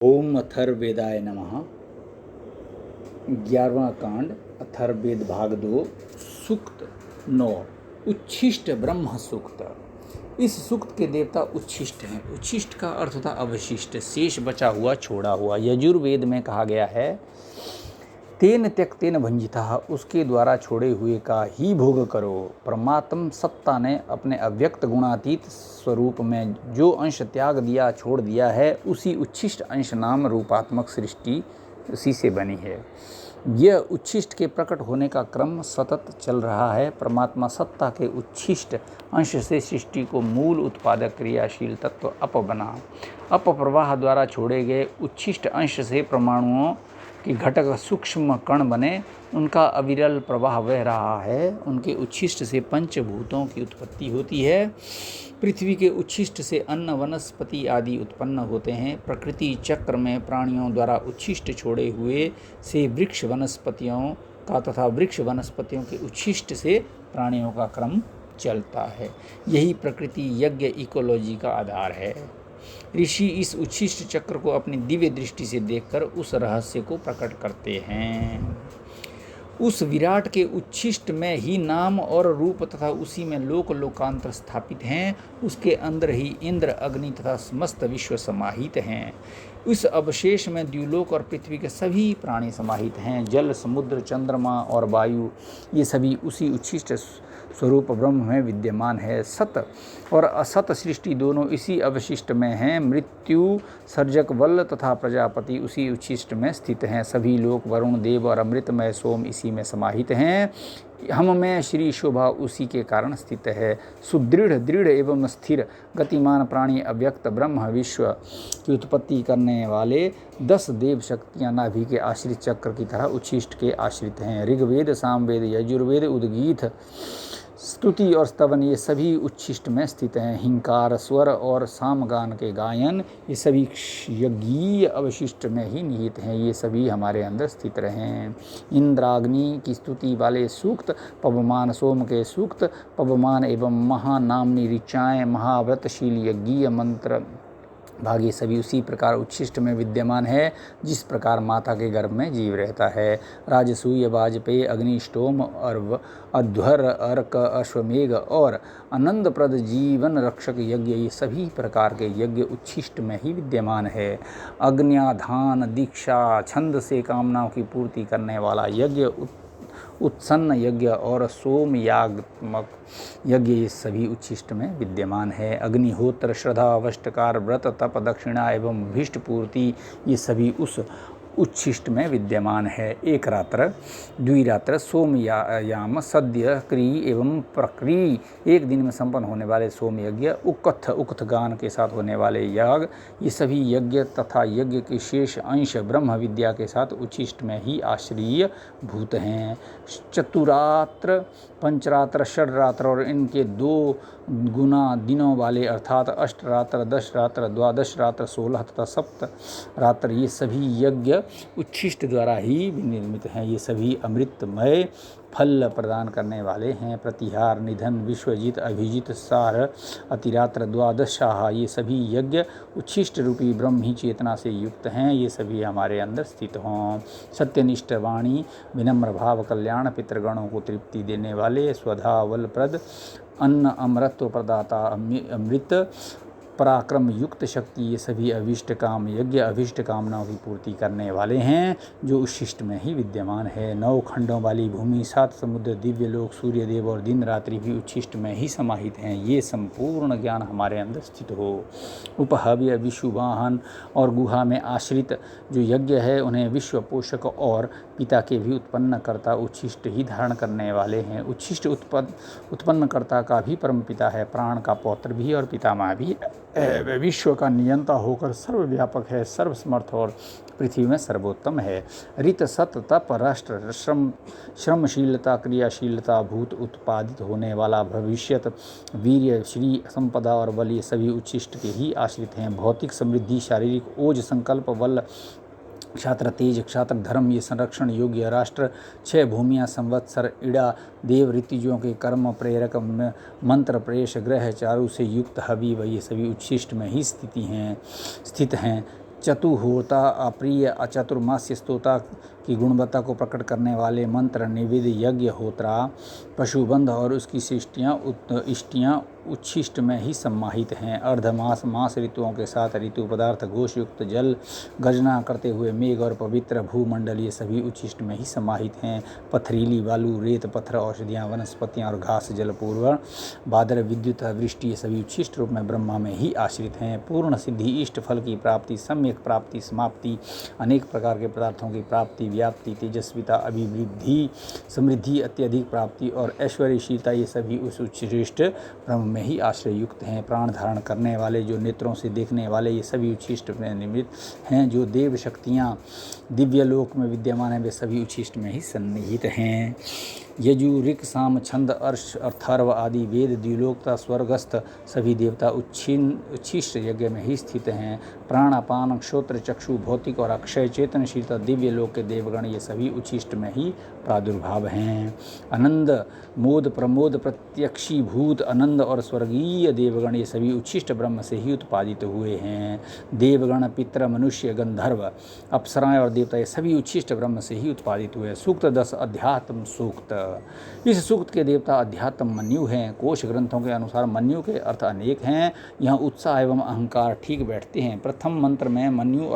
ओम अथर्ववेदाय नमः। 11वां कांड अथर्ववेद भाग 2 सूक्त 9 उच्छिष्ट ब्रह्म सूक्त। इस सूक्त के देवता उच्छिष्ट हैं। उच्छिष्ट का अर्थ होता अवशिष्ट, शेष, बचा हुआ, छोड़ा हुआ। यजुर्वेद में कहा गया है तेन त्यक्तेन भंजिता, उसके द्वारा छोड़े हुए का ही भोग करो। परमात्म सत्ता ने अपने अव्यक्त गुणातीत स्वरूप में जो अंश त्याग दिया, छोड़ दिया है, उसी उच्छिष्ट अंश नाम रूपात्मक सृष्टि उसी से बनी है। यह उच्छिष्ट के प्रकट होने का क्रम सतत चल रहा है। परमात्मा सत्ता के उच्छिष्ट अंश से सृष्टि को मूल उत्पादक क्रियाशील तत्व अप बना। अप प्रवाह द्वारा छोड़े गए उच्छिष्ट अंश से परमाणुओं कि घटक सूक्ष्म कण बने, उनका अविरल प्रवाह बह रहा है। उनके उच्छिष्ट से पंचभूतों की उत्पत्ति होती है। पृथ्वी के उच्छिष्ट से अन्न, वनस्पति आदि उत्पन्न होते हैं। प्रकृति चक्र में प्राणियों द्वारा उच्छिष्ट छोड़े हुए से वृक्ष वनस्पतियों का तथा वृक्ष वनस्पतियों के उच्छिष्ट से प्राणियों का क्रम चलता है। यही प्रकृति यज्ञ इकोलॉजी का आधार है। ऋषि इस उच्छिष्ट चक्र को अपनी दिव्य दृष्टि से देखकर उस रहस्य को प्रकट करते हैं। उस विराट के उच्छिष्ट में ही नाम और रूप तथा उसी में लोक लोकांतर स्थापित हैं। उसके अंदर ही इंद्र, अग्नि तथा समस्त विश्व समाहित हैं। उस अवशेष में द्युलोक और पृथ्वी के सभी प्राणी समाहित हैं। जल, समुद्र, चंद्रमा और वायु, ये सभी उसी उच्छिष्ट स्वरूप ब्रह्म में विद्यमान है। सत और असत सृष्टि दोनों इसी अवशिष्ट में हैं। मृत्यु, सर्जक, वल्ल तथा प्रजापति उसी उच्छिष्ट में स्थित हैं। सभी लोक, वरुण देव और अमृतमय सोम इसी में समाहित हैं। हम में श्री शोभा उसी के कारण स्थित है। सुदृढ़, दृढ़ एवं स्थिर गतिमान प्राणी अव्यक्त ब्रह्म विश्व की उत्पत्ति करने वाले 10 देव शक्तियाँ नाभि के आश्रित चक्र की तरह उच्छिष्ट के आश्रित हैं। ऋग्वेद, सामवेद, यजुर्वेद, उद्गीत, स्तुति और स्तवन ये सभी उच्छिष्ट में स्थित हैं। हिंकार, स्वर और सामगान के गायन ये सभी यज्ञीय अवशिष्ट में ही निहित हैं। ये सभी हमारे अंदर स्थित रहें। इंद्राग्नि की स्तुति वाले सूक्त, पवमान सोम के सूक्त, पवमान एवं महानामनी ऋचाएँ, महाव्रतशील यज्ञीय मंत्र भागी सभी उसी प्रकार उच्छिष्ट में विद्यमान है जिस प्रकार माता के गर्भ में जीव रहता है। राजसूय, वाजपेय, अग्निष्टोम और अध्वर, अर्क, अश्वमेघ और आनंदप्रद जीवन रक्षक यज्ञ ये सभी प्रकार के यज्ञ उच्छिष्ट में ही विद्यमान है। अग्न्याधान, दीक्षा, छंद से कामनाओं की पूर्ति करने वाला यज्ञ, उत्सन्न यज्ञ और सोमयागात्मक यज्ञ ये सभी उच्छिष्ट में विद्यमान है। अग्निहोत्र, श्रद्धा, अवष्टकार, व्रत, तप, दक्षिणा एवं भीष्ट पूर्ति ये सभी उस उच्छिष्ट में विद्यमान है। एक रात्र, द्विरात्र, सोमयाम, सद्य, क्रिय एवं प्रक्रिय एक दिन में संपन्न होने वाले सोम यज्ञ, उक्थ गान के साथ होने वाले याग ये सभी यज्ञ तथा यज्ञ के शेष अंश ब्रह्म विद्या के साथ उच्छिष्ट में ही आश्रय भूत हैं। चतुरात्र, पंचरात्र, षडरात्र और इनके 2 गुना दिनों वाले अर्थात अष्टरात्र, 10 रात्र, 12 रात्र, 16 तथा सप्तरात्र ये सभी यज्ञ उच्छिष्ट द्वारा ही निर्मित हैं। ये सभी अमृतमय फल प्रदान करने वाले हैं। प्रतिहार, निधन, विश्वजित, अभिजित, सार, अतिरात्र, द्वादशाह ये सभी यज्ञ उच्छिष्ट रूपी ब्रह्म ही चेतना से युक्त हैं। ये सभी हमारे अंदर स्थित हों। सत्यनिष्ठ वाणी, विनम्र भाव, कल्याण, पितृगणों को तृप्ति देने वाले, स्वधा वलप्रद, अन्न, अमृतत्व प्रदाता, अमृत, पराक्रम युक्त शक्ति ये सभी अभिष्ट काम यज्ञ अभिष्ट कामनाओं की पूर्ति करने वाले हैं जो उच्छिष्ट में ही विद्यमान है। 9 खंडों वाली भूमि, 7 समुद्र, दिव्य लोक, सूर्य देव और दिन रात्रि भी उच्छिष्ट में ही समाहित हैं। ये संपूर्ण ज्ञान हमारे अंदर स्थित हो। उपहव्य, विषुवाहन और गुहा में आश्रित जो यज्ञ है उन्हें विश्व पोषक और पिता के भी उत्पन्नकर्ता उच्छिष्ट ही धारण करने वाले हैं। उच्छिष्ट उत्पन्नकर्ता का भी परम पिता है, प्राण का पौत्र भी और पितामह भी। विश्व का नियंता होकर सर्वव्यापक है, सर्वसमर्थ और पृथ्वी में सर्वोत्तम है। ऋत, सत, तप, राष्ट्र, श्रमशीलता, क्रियाशीलता, भूत उत्पादित होने वाला भविष्यत, वीर्य, श्री, संपदा और बल ये सभी उच्छिष्ट के ही आश्रित हैं। भौतिक समृद्धि, शारीरिक ओज, संकल्प, बल, क्षात्र, तेज, क्षात्र, धर्म ये संरक्षण योग्य राष्ट्र, 6 भूमियाँ, संवत्सर, इड़ा, देव, ऋतुजों के कर्म प्रेरक, मंत्र, प्रेष, ग्रह, चारु से युक्त हवि ये सभी उच्छिष्ट में ही स्थित हैं। चतुहोता अप्रिय अचतुर्मास्य स्तोता की गुणवत्ता को प्रकट करने वाले मंत्र, निवेद, यज्ञ, होत्रा, पशुबंध और उसकी इष्टियाँ उच्छिष्ट में ही सम्माहित हैं। अर्धमास मास ऋतुओं के साथ ऋतु पदार्थ, घोषयुक्त जल, गर्जना करते हुए मेघ और पवित्र भूमंडल ये सभी उच्छिष्ट में ही समाहित हैं। पथरीली बालू, रेत, पत्थर, औषधियाँ, वनस्पतियाँ और घास, जलपूर्वण, बादल, विद्युत, वृष्टि ये सभी उच्छिष्ट रूप में ब्रह्मा में ही आश्रित हैं। पूर्ण सिद्धि, इष्ट फल की प्राप्ति, सम्यक प्राप्ति, समाप्ति, अनेक प्रकार के पदार्थों की प्राप्ति, व्याप्ति, तेजस्विता, अभिवृद्धि, समृद्धि, अत्यधिक प्राप्ति और ऐश्वर्यशीलता ये सभी उस उच्छिष्ट ब्रह्म में ही आश्रय युक्त हैं। प्राण धारण करने वाले, जो नेत्रों से देखने वाले ये सभी उच्छिष्ट में निमित्त हैं। जो देव शक्तियाँ दिव्य लोक में विद्यमान हैं वे सभी उच्छिष्ट में ही सन्निहित हैं। यजु, ऋक्, साम, छंद, अर्श, अथर्व आदि वेद, द्विलोकता, स्वर्गस्थ सभी देवता उच्छिष्ट यज्ञ में ही स्थित हैं। प्राण, अपान, श्रोत्र, चक्षु, भौतिक और अक्षय चेतनशीलता दिव्य लोक के देवगण ये सभी उच्छिष्ट में ही प्रादुर्भाव हैं। आनंद, मोद, प्रमोद, प्रत्यक्षीभूत आनंद और स्वर्गीय देवगण ये सभी उच्छिष्ट ब्रह्म से ही उत्पादित हुए हैं। देवगण, पितर, मनुष्य, गंधर्व, अप्सराएं और देवता ये सभी उच्छिष्ट ब्रह्म से ही उत्पादित हुए। सूक्त 10 अध्यात्म सूक्त। इस सूक्त के देवता अध्यात्म मन्यु हैं। कोश ग्रंथों के अनुसार मन्यु के अर्थ अनेक हैं। यहाँ उत्साह एवं अहंकार ठीक बैठते हैं। प्रथम मंत्र में मन्यु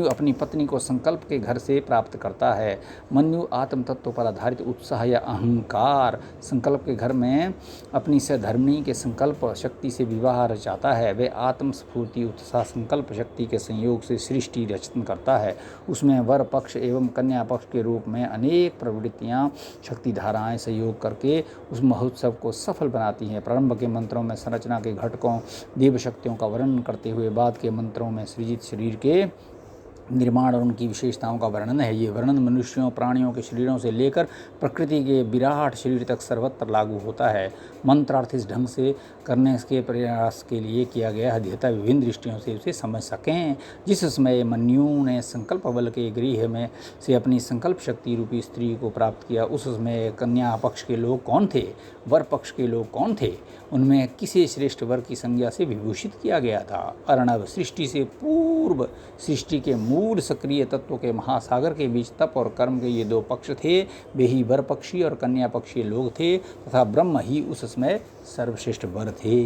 अपनी पत्नी को संकल्प के घर से प्राप्त करता है। मन्यु आत्म तत्व पर आधारित उत्साह या अहंकार संकल्प के घर में अपनी सधर्मिणी के संकल्प शक्ति से विवाह रचाता है। वे आत्म स्फूर्ति, उत्साह, संकल्प शक्ति के संयोग से सृष्टि रचना करता है। उसमें वर पक्ष एवं कन्या पक्ष के रूप में अनेक प्रवृत्तियाँ, शक्ति धाराएं सहयोग करके उस महोत्सव को सफल बनाती हैं। प्रारंभ के मंत्रों में संरचना के घटकों, देव शक्तियों का वर्णन करते हुए बाद के मंत्रों में सृजित शरीर के निर्माण और उनकी विशेषताओं का वर्णन है। ये वर्णन मनुष्यों, प्राणियों के शरीरों से लेकर प्रकृति के विराट शरीर तक सर्वत्र लागू होता है। मंत्रार्थ इस ढंग से करने के प्रयास के लिए किया गया है देवता विभिन्न दृष्टियों से उसे समझ सकें। जिस समय मन्यु ने संकल्प बल के गृह में से अपनी संकल्प शक्ति रूपी स्त्री को प्राप्त किया, उस समय कन्या पक्ष के लोग कौन थे, वर पक्ष के लोग कौन थे, उनमें किसे श्रेष्ठ वर की संज्ञा से विभूषित किया गया था। अर्णव, सृष्टि से पूर्व सृष्टि के मूल सक्रिय तत्व के महासागर के बीच तप और कर्म के ये दो पक्ष थे। वे ही वर पक्षी और कन्या पक्षी लोग थे तथा ब्रह्म ही उस समय सर्वश्रेष्ठ वर थे।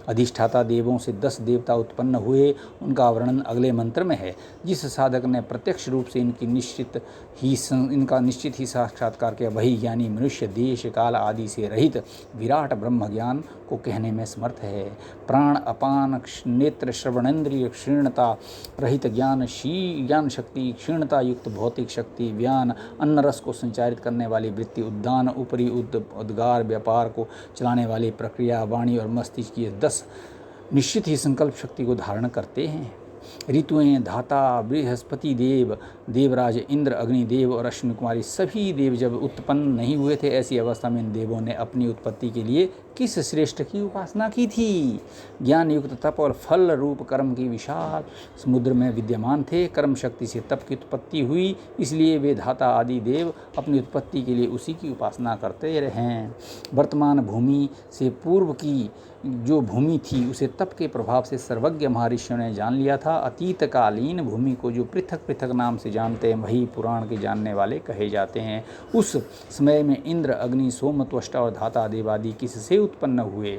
अधिष्ठाता देवों से 10 देवता उत्पन्न हुए, उनका वर्णन अगले मंत्र में है। जिस साधक ने प्रत्यक्ष रूप से इनका निश्चित ही साक्षात्कार किया, वही ज्ञानी मनुष्य देश काल आदि से रहित विराट ब्रह्म ज्ञान को कहने में समर्थ है। प्राण, अपान, नेत्र, श्रवणेन्द्रिय, क्षीणता रहित ज्ञान शक्ति, क्षीणता युक्त भौतिक शक्ति, व्यान, अन्न रस को संचारित करने वाली वृत्ति, उद्दान, ऊपरी उद्गार, व्यापार को चलाने वाली प्रक्रिया, वाणी और मस्तिष्क ये 10 निश्चित ही संकल्प शक्ति को धारण करते हैं। ऋतुएं, धाता, बृहस्पति देव, देवराज इंद्र, अग्निदेव और अश्विनी कुमारी सभी देव जब उत्पन्न नहीं हुए थे, ऐसी अवस्था में इन देवों ने अपनी उत्पत्ति के लिए किस श्रेष्ठ की उपासना की थी। ज्ञान युक्त तप और फल रूप कर्म की विशाल समुद्र में विद्यमान थे। कर्म शक्ति से तप की उत्पत्ति हुई, इसलिए वे धाता आदि देव अपनी उत्पत्ति के लिए उसी की उपासना करते रहे। वर्तमान भूमि से पूर्व की जो भूमि थी उसे तप के प्रभाव से सर्वज्ञ महर्षियों ने जान लिया था। अतीतकालीन भूमि को जो पृथक पृथक नाम से जानते हैं वही पुराण के जानने वाले कहे जाते हैं। उस समय में इंद्र, अग्नि, सोम, त्वष्टा और धाता देवादि किससे उत्पन्न हुए।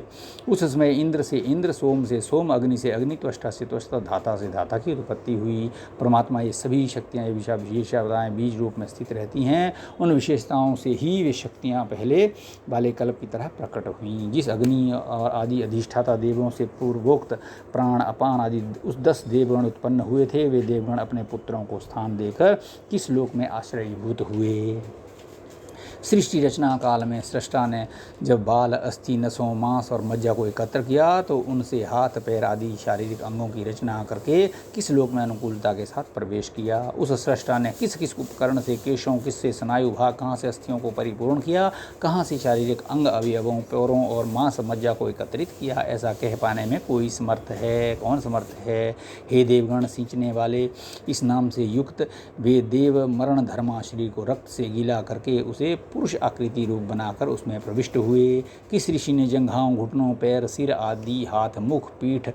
उस समय इंद्र से इंद्र, सोम से सोम, अग्नि से अग्नि, त्वष्टा से त्वष्टा, धाता से धाता की उत्पत्ति हुई। परमात्मा ये सभी शक्तियाँ विशेषताएँ बीज रूप में स्थित रहती हैं। उन विशेषताओं से ही वे शक्तियाँ पहले वाले कल्प की तरह प्रकट हुई। जिस अग्नि और आदि अधिष्ठाता देवों से पूर्वोक्त प्राण, अपान आदि उस 10 देवगण उत्पन्न हुए थे, वे देवगण अपने पुत्रों को स्थान देकर किस लोक में आश्रयभूत हुए। सृष्टि रचना काल में सृष्टा ने जब बाल, अस्थि, नसों, मांस और मज्जा को एकत्र किया तो उनसे हाथ, पैर आदि शारीरिक अंगों की रचना करके किस लोक में अनुकूलता के साथ प्रवेश किया। उस सृष्टा ने किस किस उपकरण से केशों, किससे स्नायु भाग, कहाँ से अस्थियों को परिपूर्ण किया, कहाँ से शारीरिक अंग अवयवों, पैरों और मांस मज्जा को एकत्रित किया, ऐसा कह पाने में कोई समर्थ है? कौन समर्थ है? हे देवगण, सींचने वाले इस नाम से युक्त वे देव मरण धर्मा शरीर को रक्त से गीला करके उसे हुए पुरुष आकृति रूप बनाकर उसमें प्रविष्ट हुए। किस ऋषि ने जंघाओं, घुटनों, पैर, सिर आदि, हाथ, मुख, पीठ,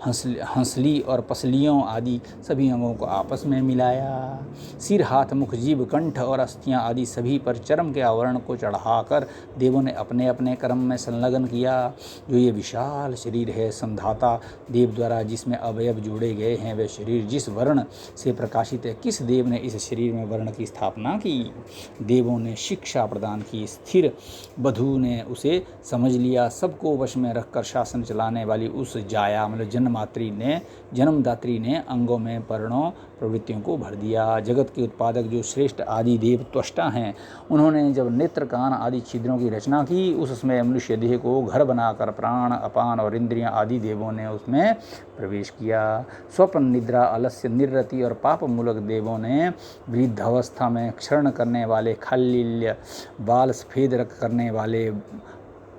हंसली और पसलियों आदि सभी अंगों को आपस में मिलाया। सिर, हाथ, मुख, जीभ, कंठ और अस्थियां आदि सभी पर चर्म के आवरण को चढ़ाकर देवों ने अपने अपने कर्म में संलग्न किया। जो ये विशाल शरीर है, संधाता देव द्वारा जिसमें अवयव जोड़े गए हैं, वह शरीर जिस वर्ण से प्रकाशित है, किस देव ने इस शरीर में वर्ण की स्थापना की? देवों ने शिक्षा प्रदान की, स्थिर बधू ने उसे समझ लिया। सबको वश में रखकर शासन चलाने वाली उस जाया मतलब जन्मदात्री ने अंगों में पर्णों प्रवृत्तियों को भर दिया। जगत के उत्पादक जो श्रेष्ठ आदि देव त्वष्टा हैं, उन्होंने जब नेत्र, कान आदि छिद्रों की रचना की, उसमें मनुष्य देह को घर बनाकर प्राण, अपान और इंद्रियां आदि देवों ने उसमें प्रवेश किया। स्वप्न, निद्रा, आलस्य, निरृति और पाप मूलक देवों ने वृद्धावस्था में क्षरण करने वाले, खालिल्य, बाल सफेद करने वाले,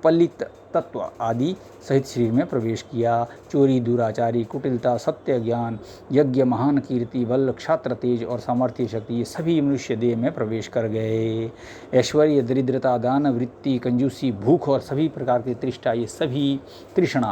पलित तत्व आदि सहित शरीर में प्रवेश किया। चोरी, दुराचारी, कुटिलता, सत्य, ज्ञान, यज्ञ, महान कीर्ति, बल, क्षात्र, तेज और सामर्थ्य शक्ति ये सभी मनुष्य देह में प्रवेश कर गए। ऐश्वर्य, दरिद्रता, दान वृत्ति, कंजूसी, भूख और सभी प्रकार की तृष्णा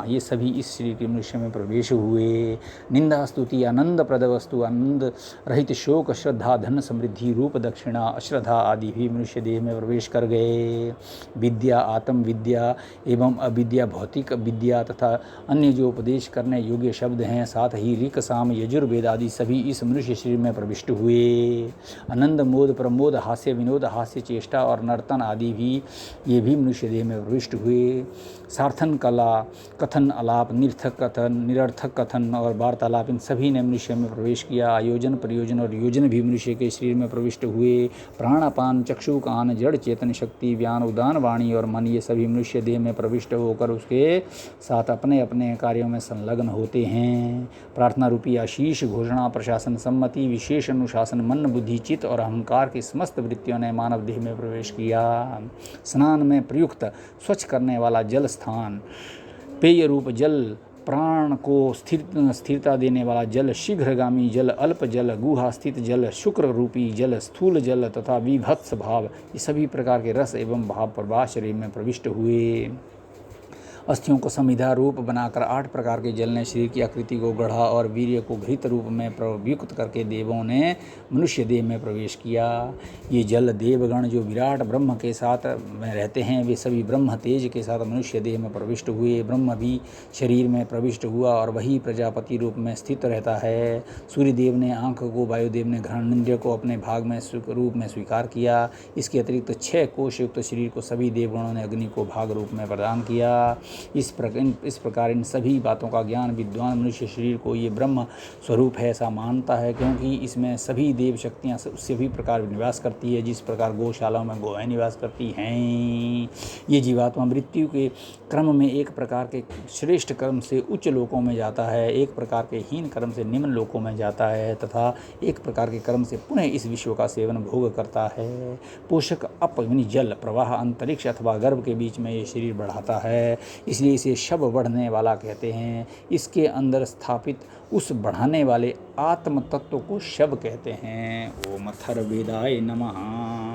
ये सभी इस शरीर के मनुष्य में प्रवेश हुए। निंदा, स्तुति, आनंदप्रद वस्तु, आनंद रहित शोक, श्रद्धा, धन, समृद्धि, रूप, दक्षिणा, अश्रद्धा आदि भी मनुष्य देह में प्रवेश कर गए। विद्या, आत्म विद्या एवं अविद्या, भौतिक विद्या तथा अन्य जो उपदेश करने योग्य शब्द हैं, साथ ही ऋक, साम, यजुर्वेद आदि सभी इस मनुष्य शरीर में प्रविष्ट हुए। आनंद, मोद, प्रमोद, हास्य, विनोद, हास्य, चेष्टा और नर्तन आदि भी ये भी मनुष्य देह में प्रविष्ट हुए। सार्थन, कला, कथन, आलाप, निरर्थक कथन और वार्तालाप इन सभी ने मनुष्य में प्रवेश किया। आयोजन, प्रयोजन और योजन भी मनुष्य के शरीर में प्रविष्ट हुए। प्राण, अपान, चक्षु, कान, जड़, चेतन, शक्ति, व्यान, उदान, वाणी और मन ये सभी मनुष्य देह में प्रविष्ट होकर उसके साथ अपने अपने कार्यों में संलग्न होते हैं। प्रार्थना रूपी आशीष, घोषणा, प्रशासन, सम्मति, विशेष अनुशासन, मन, बुद्धि, चित्त और अहंकार की समस्त वृत्तियों ने मानव देह में प्रवेश किया। स्नान में प्रयुक्त स्वच्छ करने वाला जल स्थान, पेय रूप जल, प्राण को स्थिरता देने वाला जल, शीघ्रगामी जल, अल्प जल, गुहा स्थित जल, शुक्र रूपी जल, स्थूल जल तथा विभत्स भाव ये सभी प्रकार के रस एवं भाव प्रवाह शरीर में प्रविष्ट हुए। अस्थियों को समिधा रूप बनाकर 8 प्रकार के जल ने शरीर की आकृति को गढ़ा और वीर्य को घृत रूप में प्रयुक्त करके देवों ने मनुष्य देह में प्रवेश किया। ये जल देवगण जो विराट ब्रह्म के साथ में रहते हैं, वे सभी ब्रह्म तेज के साथ मनुष्य देह में प्रविष्ट हुए। ब्रह्म भी शरीर में प्रविष्ट हुआ और वही प्रजापति रूप में स्थित रहता है। सूर्यदेव ने आँख को, वायुदेव ने घ्राणेन्द्रिय को अपने भाग में रूप में स्वीकार किया। इसके अतिरिक्त 6 कोश युक्त शरीर को सभी देवगणों ने अग्नि को भाग रूप में प्रदान किया। इस प्रकार इन सभी बातों का ज्ञान विद्वान मनुष्य शरीर को ये ब्रह्म स्वरूप है ऐसा मानता है, क्योंकि इसमें सभी देव शक्तियाँ सभी प्रकार निवास करती है, जिस प्रकार गौशालाओं में गौएँ निवास करती हैं। ये जीवात्मा मृत्यु के क्रम में एक प्रकार के श्रेष्ठ कर्म से उच्च लोकों में जाता है, एक प्रकार के हीन कर्म से निम्न लोकों में जाता है तथा एक प्रकार के कर्म से पुनः इस विश्व का सेवन भोग करता है। पोषक अप यानी जल प्रवाह अंतरिक्ष अथवा गर्भ के बीच में ये शरीर बढ़ाता है, इसलिए इसे शब बढ़ने वाला कहते हैं। इसके अंदर स्थापित उस बढ़ाने वाले आत्म तत्व को शब कहते हैं। ओम अथर्ववेदाय नमः।